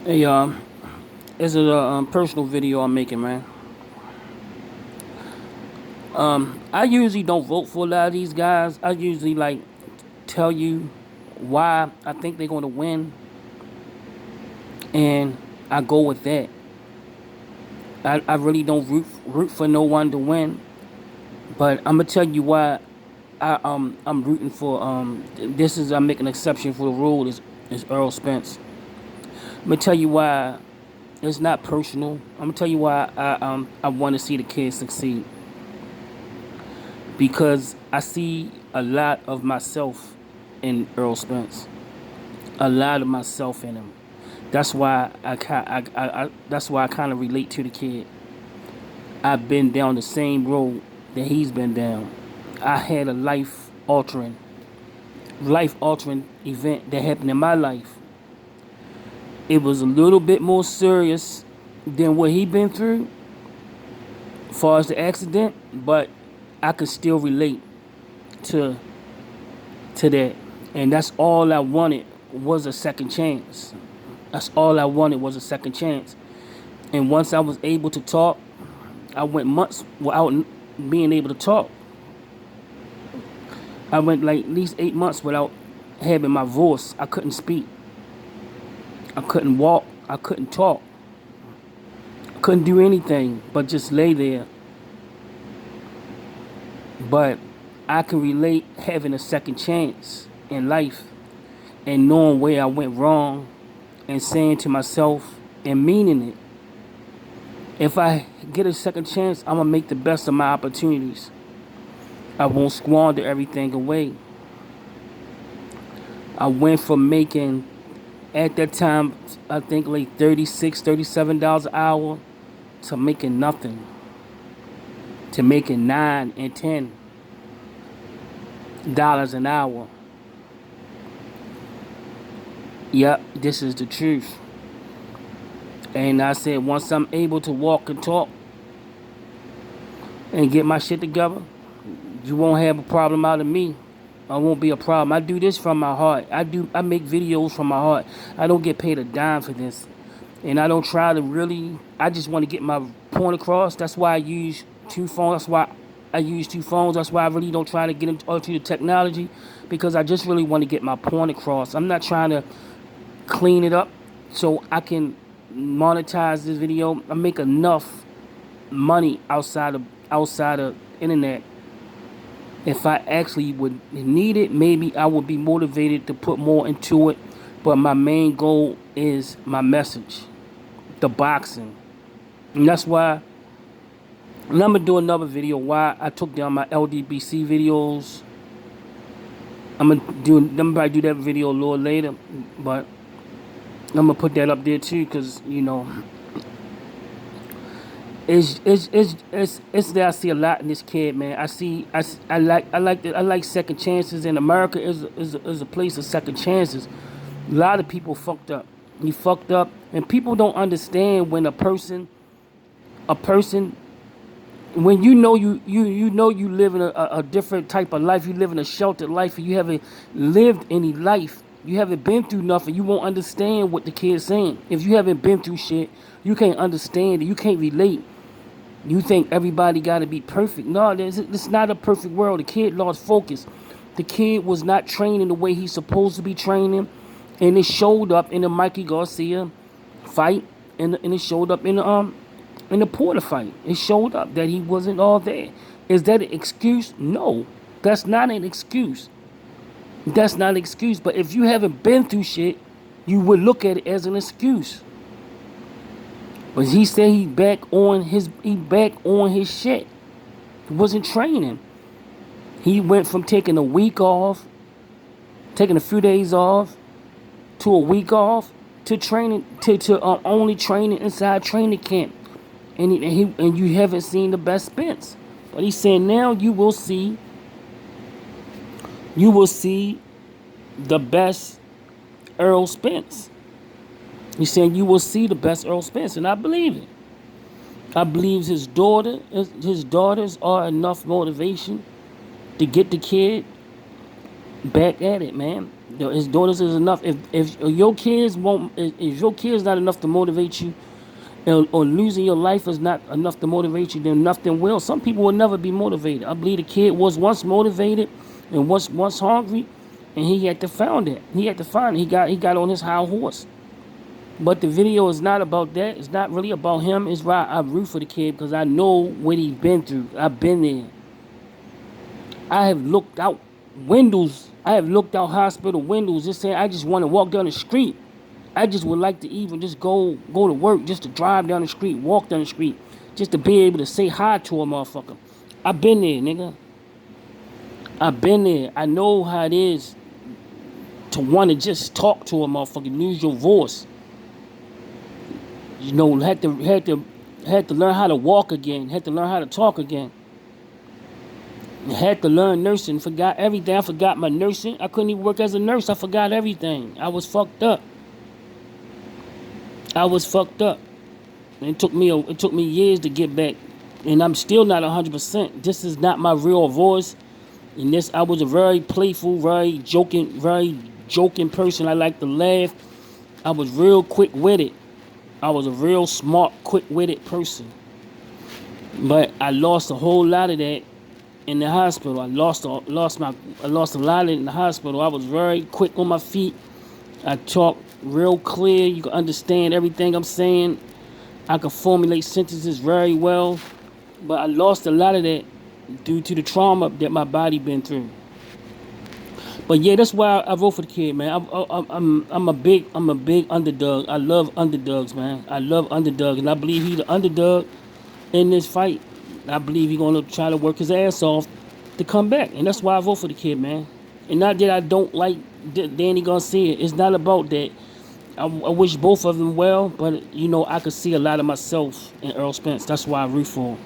Hey, this is a personal video I'm making, man. I usually don't vote for a lot of these guys. I usually like tell you why I think they're gonna win, and I go with that. I really don't root for no one to win, but I'm gonna tell you why I'm rooting for this is I'm making an exception for the rule is Errol Spence. I'm gonna tell you why it's not personal. I'm gonna tell you why I want to see the kids succeed. Because I see a lot of myself in Errol Spence, a lot of myself in him. That's why that's why I kind of relate to the kid. I've been down the same road that he's been down. I had a life altering event that happened in my life. It was a little bit more serious than what he been through, as far as the accident, but I could still relate to that. And that's all I wanted was a second chance. That's all I wanted was a second chance. And once I was able to talk, I went months without being able to talk. I went like at least 8 months without having my voice. I couldn't speak. I couldn't walk. I couldn't talk. I couldn't do anything but just lay there. But I can relate having a second chance in life and knowing where I went wrong and saying to myself and meaning it. If I get a second chance, I'm going to make the best of my opportunities. I won't squander everything away. I went from making, at that time, I think like $36, $37 an hour to making nothing. To making $9 and $10 an hour. Yep, this is the truth. And I said, once I'm able to walk and talk and get my shit together, you won't have a problem out of me. I won't be a problem. I do this from my heart. I make videos from my heart. I don't get paid a dime for this. And I don't try to really, I just want to get my point across. That's why I use two phones. That's why I use two phones. That's why I really don't try to get into the technology, because I just really want to get my point across. I'm not trying to clean it up so I can monetize this video. I make enough money outside of internet. If I actually would need it, maybe I would be motivated to put more into it. But my main goal is my message, the boxing. And that's why, and I'm going to do another video why I took down my LDBC videos. I'm probably do that video a little later. But I'm going to put that up there too, because, you know, it's that I see a lot in this kid, man. I like second chances, and America is a place of second chances. A lot of people fucked up. You fucked up, and people don't understand when a person, when you know you live in a different type of life. You live in a sheltered life, and you haven't lived any life. You haven't been through nothing. You won't understand what the kid's saying. If you haven't been through shit, you can't understand it. You can't relate. You think everybody got to be perfect. No, it's not a perfect world. The kid lost focus. The kid was not training the way he's supposed to be training. And it showed up in the Mikey Garcia fight. And it showed up in the Porter fight. It showed up that he wasn't all there. Is that an excuse? No. That's not an excuse. That's not an excuse. But if you haven't been through shit, you would look at it as an excuse. But he said he back on his shit. He wasn't training. He went from taking a week off, taking a few days off, to a week off, to training to only training inside training camp. And you haven't seen the best Spence. But he said now you will see the best Errol Spence. He's saying you will see the best Errol Spence, and I believe it. I believe his daughters are enough motivation to get the kid back at it, man. His daughters is enough. If your kids won't, if your kids not enough to motivate you, or losing your life is not enough to motivate you, then nothing will. Some people will never be motivated. I believe the kid was once motivated and once hungry, and he had to find it. He had to find it. He got on his high horse. But the video is not about that. It's not really about him. It's why I root for the kid because I know what he's been through. I've been there. I have looked out windows. I have looked out hospital windows just saying I just want to walk down the street. I just would like to even just go to work, just to drive down the street, walk down the street, just to be able to say hi to a motherfucker. I've been there, nigga. I've been there. I know how it is to want to just talk to a motherfucker, lose your voice. You know, had to learn how to walk again, had to learn how to talk again. Had to learn nursing, forgot everything. I forgot my nursing. I couldn't even work as a nurse. I forgot everything. I was fucked up. I was fucked up. And it took me years to get back. And I'm still not 100%. This is not my real voice. And this, I was a very playful, very joking person. I like to laugh. I was real quick-witted. I was a real smart, quick-witted person. But I lost a whole lot of that in the hospital. I lost a lot of it in the hospital. I was very quick on my feet. I talk real clear. You can understand everything I'm saying. I can formulate sentences very well. But I lost a lot of that due to the trauma that my body been through. But yeah, that's why I vote for the kid, man. I'm a big underdog. I love underdogs, man. I love underdogs, and I believe he's the underdog in this fight. I believe he's gonna try to work his ass off to come back, and that's why I vote for the kid, man. And not that I don't like Danny Garcia. It's not about that. I wish both of them well, but you know I could see a lot of myself in Errol Spence. That's why I root for him.